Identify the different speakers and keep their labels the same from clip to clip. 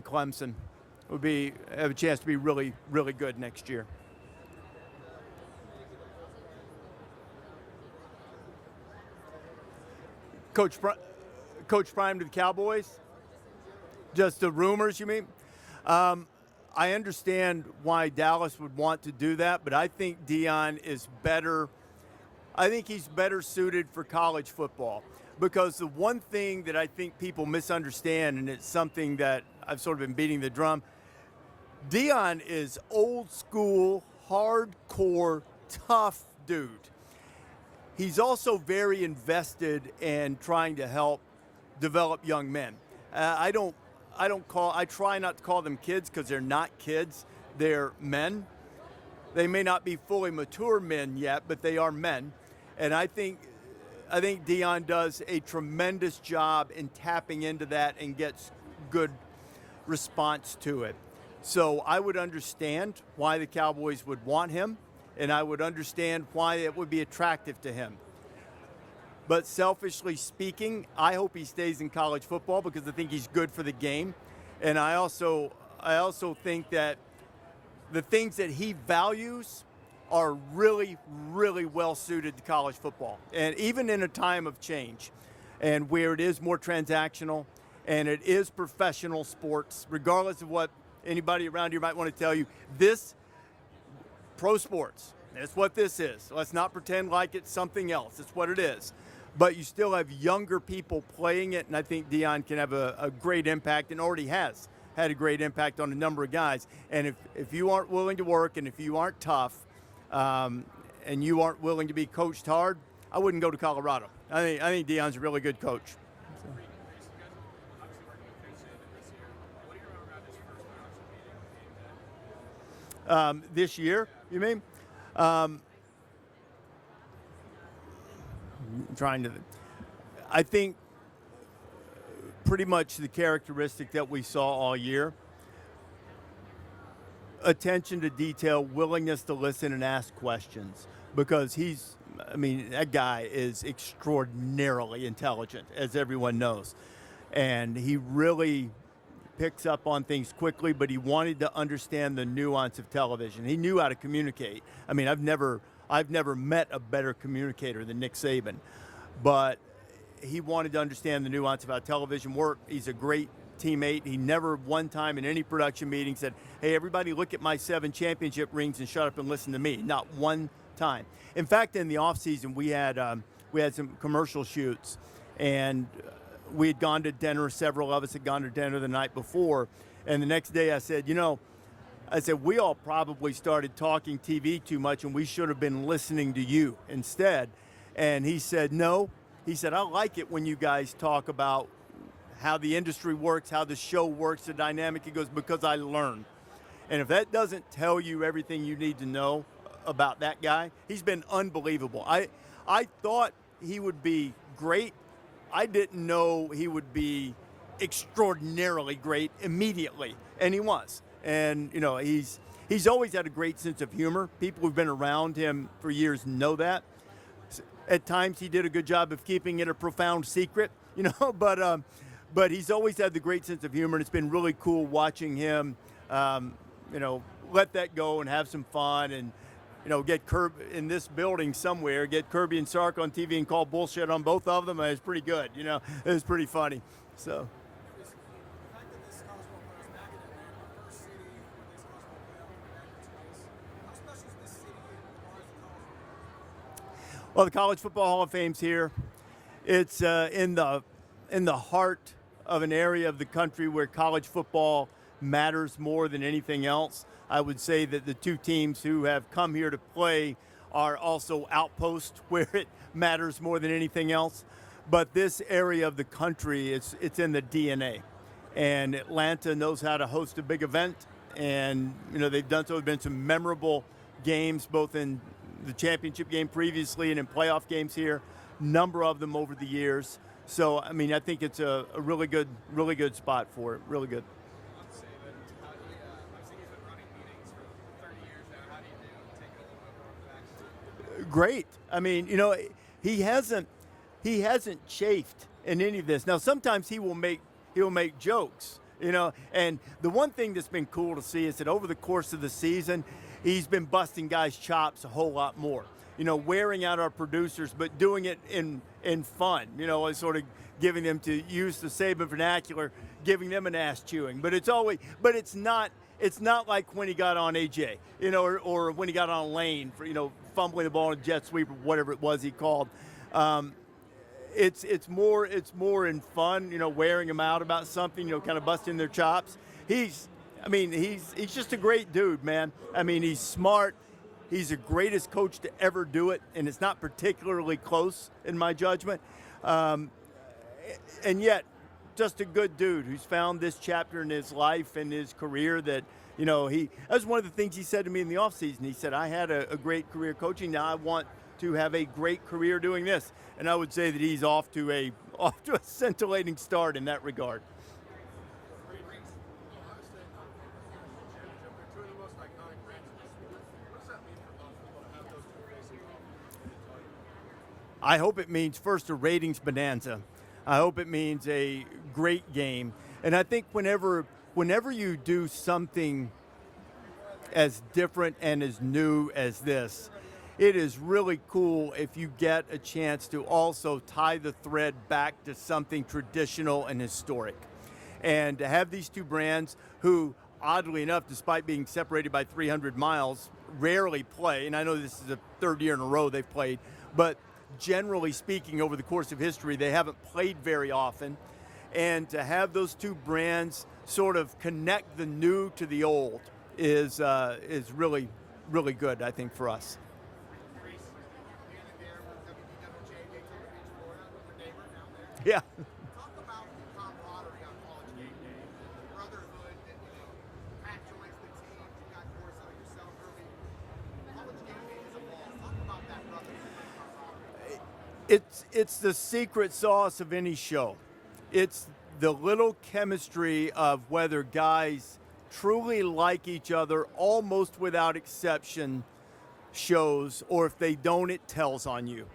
Speaker 1: Clemson would have a chance to be really, really good next year. Coach Prime to the Cowboys? Just the rumors, you mean? I understand why Dallas would want to do that, but I think Dion is better. I think he's better suited for college football because the one thing that I think people misunderstand, and it's something that I've sort of been beating the drum, Dion is old school, hardcore, tough dude. He's also very invested in trying to help develop young men. I try not to call them kids because they're not kids. They're men. They may not be fully mature men yet, but they are men. And I think Dion does a tremendous job in tapping into that and gets good response to it. So I would understand why the Cowboys would want him, and I would understand why it would be attractive to him. But selfishly speaking, I hope he stays in college football because I think he's good for the game. And I also think that the things that he values are really, really well suited to college football. And even in a time of change and where it is more transactional and it is professional sports, regardless of what anybody around here might want to tell you, this pro sports, that's what this is. Let's not pretend like it's something else. It's what it is. But you still have younger people playing it, and I think Dion can have a great impact and already has had a great impact on a number of guys. And if you aren't willing to work and if you aren't tough and you aren't willing to be coached hard, I wouldn't go to Colorado. I think Dion's a really good coach. This year, you mean? I think pretty much the characteristic that we saw all year: attention to detail, willingness to listen and ask questions, because that guy is extraordinarily intelligent, as everyone knows. And he really picks up on things quickly, but he wanted to understand the nuance of television. He knew how to communicate. I mean, I've never met a better communicator than Nick Saban, but he wanted to understand the nuance of how television worked. He's a great teammate. He never one time in any production meeting said, "Hey, everybody, look at my 7 championship rings and shut up and listen to me." Not one time. In fact, in the off season, we had some commercial shoots, and we had gone to dinner. Several of us had gone to dinner the night before, and the next day I said, we all probably started talking TV too much, and we should have been listening to you instead. And he said, no. He said, I like it when you guys talk about how the industry works, how the show works, the dynamic. He goes, because I learn. And if that doesn't tell you everything you need to know about that guy, he's been unbelievable. I thought he would be great. I didn't know he would be extraordinarily great immediately, and he was. And, he's always had a great sense of humor. People who've been around him for years know that. At times he did a good job of keeping it a profound secret, but he's always had the great sense of humor, and it's been really cool watching him, let that go and have some fun and, get in this building somewhere, get Kirby and Sark on TV and call bullshit on both of them. It's pretty good, it was pretty funny. So. Well, the College Football Hall of Fame's here. It's in the heart of an area of the country where college football matters more than anything else. I would say that the two teams who have come here to play are also outposts where it matters more than anything else. But this area of the country, it's in the DNA. And Atlanta knows how to host a big event. And, they've done so. There have been some memorable games, both in the championship game previously and in playoff games here, number of them over the years. So, I think it's a really good spot for it, really good. Great. He hasn't chafed in any of this. Now, sometimes he'll make jokes, And the one thing that's been cool to see is that over the course of the season, he's been busting guys' chops a whole lot more. Wearing out our producers, but doing it in fun. And sort of giving them, to use the Saban vernacular, giving them an ass chewing. But it's not like when he got on AJ, or when he got on Lane for fumbling the ball in a jet sweep or whatever it was he called. It's more in fun, wearing them out about something, kind of busting their chops. He's just a great dude, man. He's smart. He's the greatest coach to ever do it, and it's not particularly close in my judgment. And yet, just a good dude who's found this chapter in his life and his career that, that was one of the things he said to me in the offseason. He said, I had a great career coaching. Now I want to have a great career doing this. And I would say that he's off to a scintillating start in that regard. I hope it means, first, a ratings bonanza. I hope it means a great game. And I think whenever you do something as different and as new as this, it is really cool if you get a chance to also tie the thread back to something traditional and historic. And to have these two brands who, oddly enough, despite being separated by 300 miles, rarely play, and I know this is the third year in a row they've played, but generally speaking, over the course of history, they haven't played very often. And to have those two brands sort of connect the new to the old is really, really good, I think, for us. Yeah.
Speaker 2: Talk about the camaraderie on College Game Day, the brotherhood that Pat joins the team. You got Corso, yourself, Ruby. College Game Day has evolved. Talk about that brotherhood and camaraderie.
Speaker 1: It's the secret sauce of any show. It's the little chemistry of whether guys truly like each other, almost without exception, shows, or if they don't, it tells on you.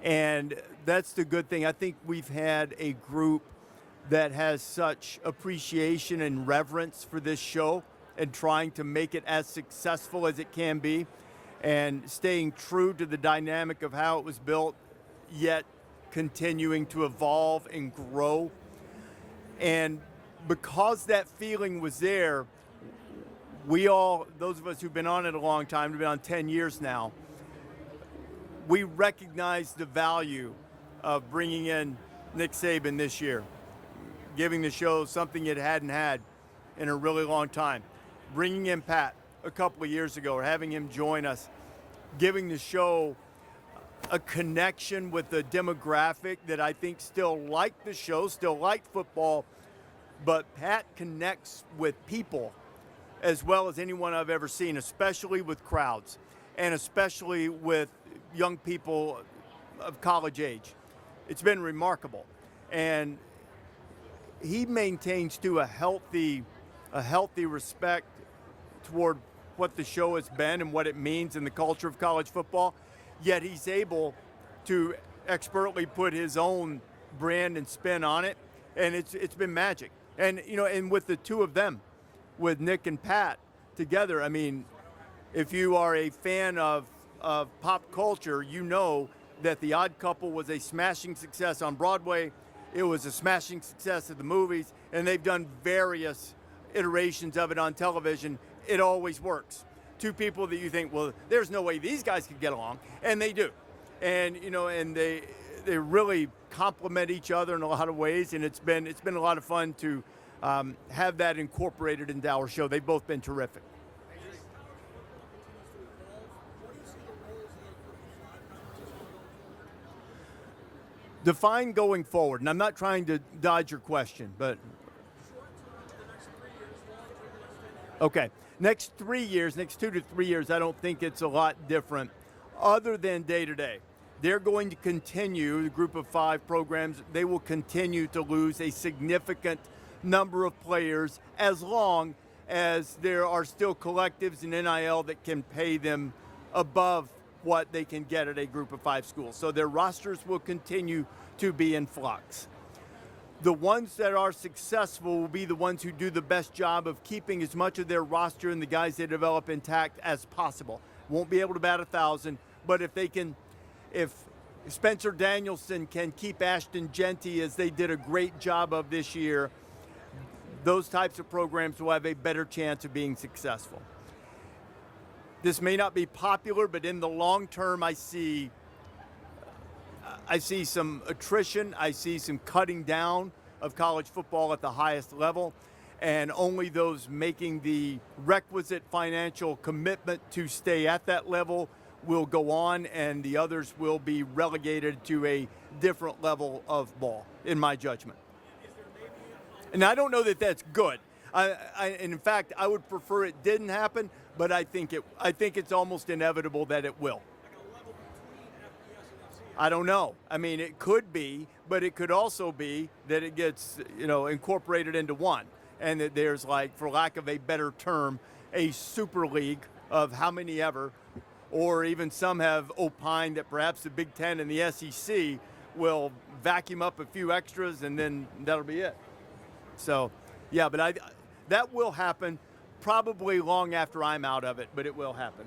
Speaker 1: And that's the good thing. I think we've had a group that has such appreciation and reverence for this show and trying to make it as successful as it can be and staying true to the dynamic of how it was built, yet continuing to evolve and grow. And because that feeling was there, we all, those of us who've been on it a long time, we've been on 10 years now, we recognize the value of bringing in Nick Saban this year, giving the show something it hadn't had in a really long time. Bringing in Pat a couple of years ago, or having him join us, giving the show a connection with the demographic that I think still like the show, still like football, but Pat connects with people as well as anyone I've ever seen, especially with crowds, and especially with young people of college age. It's been remarkable. And he maintains to a healthy respect toward what the show has been and what it means in the culture of college football, yet he's able to expertly put his own brand and spin on it, and it's been magic. And and with the two of them, with Nick and Pat together, if you are a fan of pop culture, you know that The Odd Couple was a smashing success on Broadway. It was a smashing success at the movies, and they've done various iterations of it on television. It always works. Two people that you think, well, there's no way these guys could get along, and they do. And and they really complement each other in a lot of ways, and it's been a lot of fun to have that incorporated into our show. They've both been terrific. Define going forward, and I'm not trying to dodge your question, but okay. Next 3 years, next 2 to 3 years, I don't think it's a lot different other than day to day. They're going to continue, the group of 5 programs, they will continue to lose a significant number of players as long as there are still collectives in NIL that can pay them above what they can get at a group of 5 schools. So their rosters will continue to be in flux. The ones that are successful will be the ones who do the best job of keeping as much of their roster and the guys they develop intact as possible. Won't be able to bat 1,000, but if Spencer Danielson can keep Ashton Genty as they did a great job of this year, those types of programs will have a better chance of being successful. This may not be popular, but in the long term, I see some attrition. I see some cutting down of college football at the highest level, and only those making the requisite financial commitment to stay at that level will go on, and the others will be relegated to a different level of ball, in my judgment. And I don't know that that's good. And in fact, I would prefer it didn't happen, but I think it's almost inevitable that it will. I don't know. I mean, it could be, but it could also be that it gets, incorporated into one, and that there's, like, for lack of a better term, a super league of how many ever, or even some have opined that perhaps the Big Ten and the SEC will vacuum up a few extras, and then that'll be it. So, yeah, but that will happen probably long after I'm out of it, but it will happen.